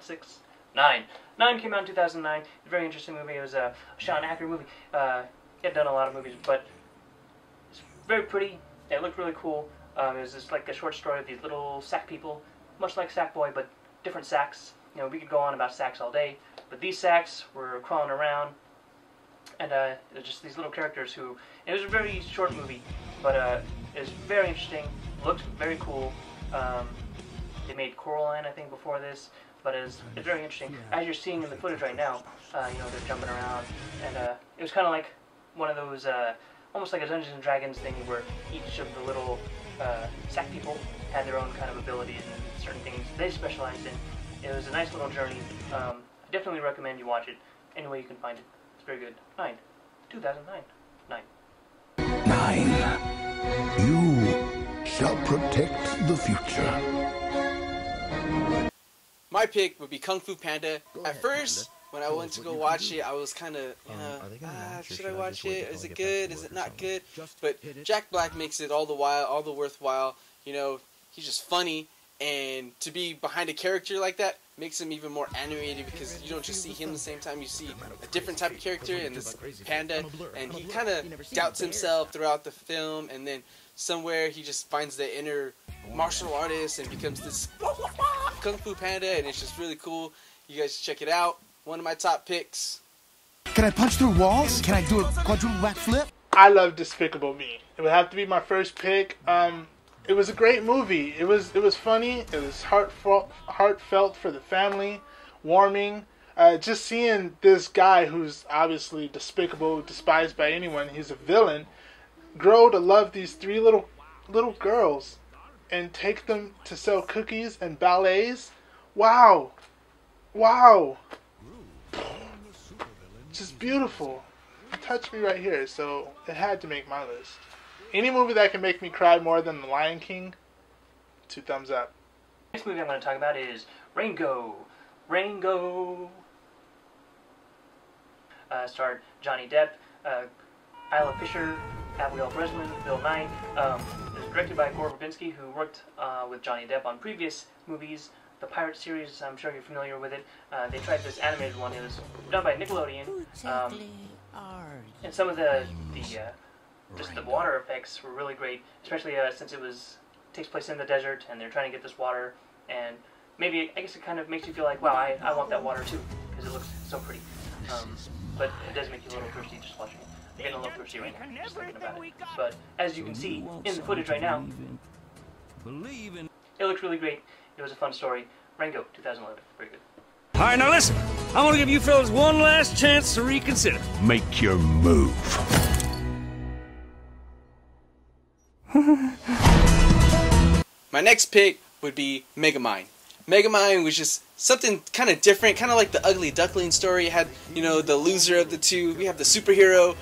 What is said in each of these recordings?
6, 9. 9 came out in 2009. A very interesting movie. It was a shot and accurate movie. He had done a lot of movies, but it's very pretty. It looked really cool. It was just like a short story of these little sack people, much like Sackboy, but different sacks. You know, we could go on about sacks all day, but these sacks were crawling around, and it was just these little characters who. It was a very short movie, but it was very interesting. Looked very cool. They made Coraline, I think, before this, but it's very interesting. As you're seeing in the footage right now, you know, they're jumping around, and it was kind of like one of those, almost like a Dungeons and Dragons thing, where each of the little sack people had their own kind of abilities and certain things they specialized in. It was a nice little journey. I definitely recommend you watch it any way you can find it. It's very good. 9. 2009. 9. 9. You shall protect the future. My pick would be Kung Fu Panda. At first, when I went to go watch it, I was kind of, should I watch it? Is it good? Is it not good? But Jack Black makes it all the worthwhile. You know, he's just funny, and to be behind a character like that makes him even more animated, because you don't just see him the same time, you see a different type of character in this panda, and he kind of doubts himself throughout the film, and then somewhere he just finds the inner martial artist and becomes this Kung Fu Panda, and it's just really cool. You guys should check it out. One of my top picks. Can I punch through walls? Can I do a quadruple backflip? I love Despicable Me. It would have to be my first pick. It was a great movie. It was funny. It was heartfelt for the family, warming. Just seeing this guy who's obviously despicable, despised by anyone, he's a villain, grow to love these 3 little girls and take them to sell cookies and ballets. Wow. Just beautiful. It touched me right here, so it had to make my list. Any movie that can make me cry more than The Lion King, 2 thumbs up. Next movie I'm going to talk about is Rango. Rango. Starred Johnny Depp, Isla Fisher, Abigail Breslin, Bill Nye. It was directed by Gore Verbinski, who worked with Johnny Depp on previous movies. The Pirate series, I'm sure you're familiar with it. They tried this animated one. It was done by Nickelodeon. And some of just the water effects were really great, especially since it takes place in the desert, and they're trying to get this water, and maybe, I guess it kind of makes you feel like, wow, I want that water too, because it looks so pretty. But it does make you a little thirsty just watching it. I'm getting a little thirsty right now, just thinking about it. But as you can see in the footage right now, it looks really great. It was a fun story. Rango, 2011, very good. All right, now listen. I want to give you fellas one last chance to reconsider. Make your move. My next pick would be Megamind. Megamind was just something kind of different, kind of like the Ugly Duckling story. It had, you know, the loser of the two. We have the superhero,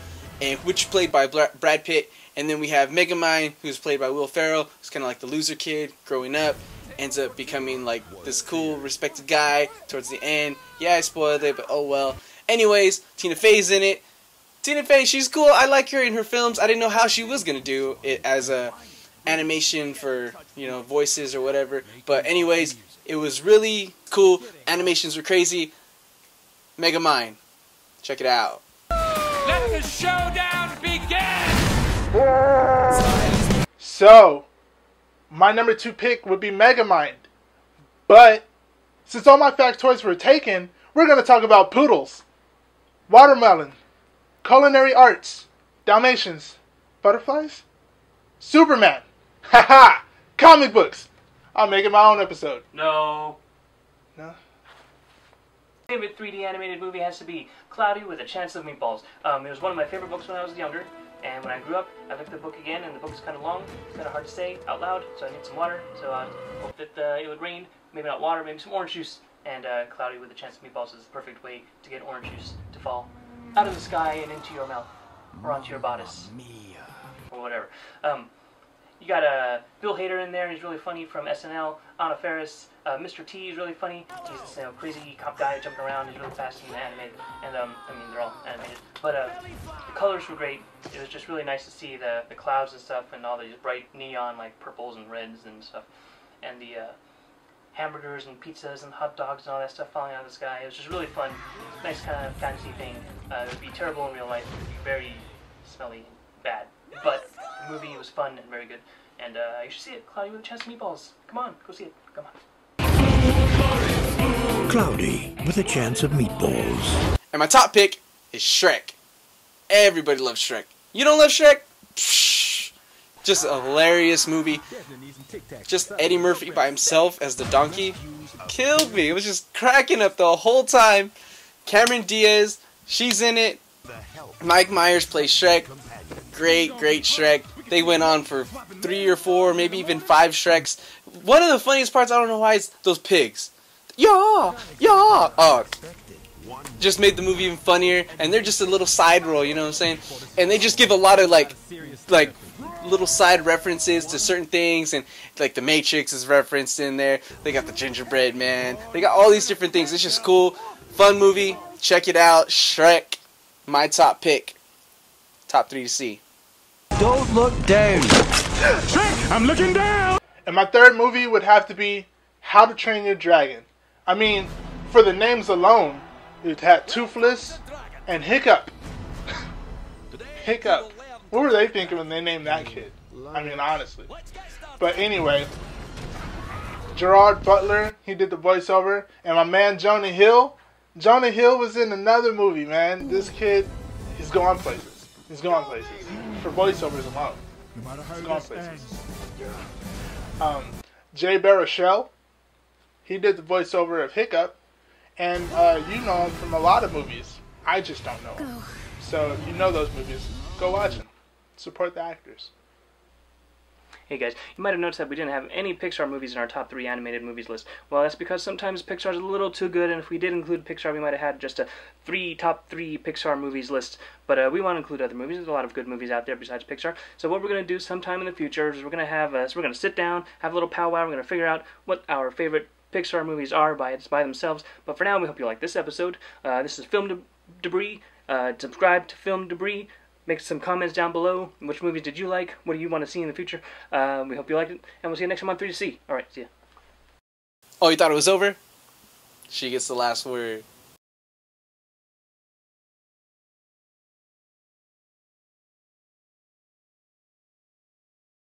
which played by Brad Pitt, and then we have Megamind, who's played by Will Ferrell, who's kind of like the loser kid growing up, ends up becoming like this cool, respected guy towards the end. Yeah, I spoiled it, but oh well. Anyways, Tina Fey's in it. Tina Fey, she's cool. I like her in her films. I didn't know how she was gonna do it as a animation for, you know, voices or whatever. But anyways, it was really cool. Animations were crazy. Megamind. Check it out. Let the showdown begin! So, my number 2 pick would be Megamind. But, since all my factoids were taken, we're going to talk about poodles, watermelon, culinary arts, Dalmatians, butterflies, Superman, haha, comic books. I'm making my own episode. No. No? Favorite 3D animated movie has to be Cloudy with a Chance of Meatballs. It was one of my favorite books when I was younger, and when I grew up, I looked at the book again, and the book is kind of long. It's kind of hard to say out loud, so I need some water. So I hope that it would rain, maybe not water, maybe some orange juice. And Cloudy with a Chance of Meatballs is the perfect way to get orange juice to fall out of the sky and into your mouth, or onto your bodice, or whatever. You got Bill Hader in there. He's really funny, from SNL. Anna Faris. Mr. T is really funny. He's this crazy cop guy jumping around. He's really fast and animated. And I mean, they're all animated. But the colors were great. It was just really nice to see the clouds and stuff, and all these bright neon like purples and reds and stuff. And the hamburgers and pizzas and hot dogs and all that stuff falling out of the sky. It was just really fun. Nice kind of fantasy thing. It would be terrible in real life. It would be very smelly and bad. But the movie was fun and very good. And you should see it. Cloudy with a Chance of Meatballs. Come on, go see it. Come on. Cloudy with a Chance of Meatballs. And my top pick is Shrek. Everybody loves Shrek. You don't love Shrek? Psh, just a hilarious movie. Just Eddie Murphy by himself as the donkey killed me. It was just cracking up the whole time. Cameron Diaz, she's in it. Mike Myers plays Shrek. Great Shrek. They went on for 3 or 4, maybe even 5 Shreks. One of the funniest parts, I don't know why, is those pigs. Yeah. Oh, just made the movie even funnier, and they're just a little side role, you know what I'm saying? And they just give a lot of like little side references to certain things, and like the Matrix is referenced in there. They got the gingerbread man. They got all these different things. It's just cool, fun movie. Check it out. Shrek, my top pick. Top 3 to see. Don't look down. Shrek, I'm looking down! And my third movie would have to be How to Train Your Dragon. I mean, for the names alone, it had Toothless and Hiccup. Hiccup. What were they thinking when they named that kid? I mean, honestly. But anyway, Gerard Butler, he did the voiceover. And my man Jonah Hill. Jonah Hill was in another movie, man. This kid, he's going places. He's going places. For voiceovers alone. He's going places. Jay Baruchel, he did the voiceover of Hiccup. And you know him from a lot of movies. I just don't know him. So if you know those movies, go watch them. Support the actors. Hey guys, you might have noticed that we didn't have any Pixar movies in our top 3 animated movies list. Well, that's because sometimes Pixar's a little too good, and if we did include Pixar, we might have had just a top 3 Pixar movies list. But we want to include other movies. There's a lot of good movies out there besides Pixar. So what we're going to do sometime in the future is we're going to have, we're going to sit down, have a little powwow. We're going to figure out what our favorite Pixar movies are by themselves. But for now, we hope you like this episode. This is FilmDebris. Subscribe to FilmDebris. Make some comments down below. Which movies did you like? What do you want to see in the future? We hope you liked it. And we'll see you next time on 3 to See. Alright, see ya. Oh, you thought it was over? She gets the last word.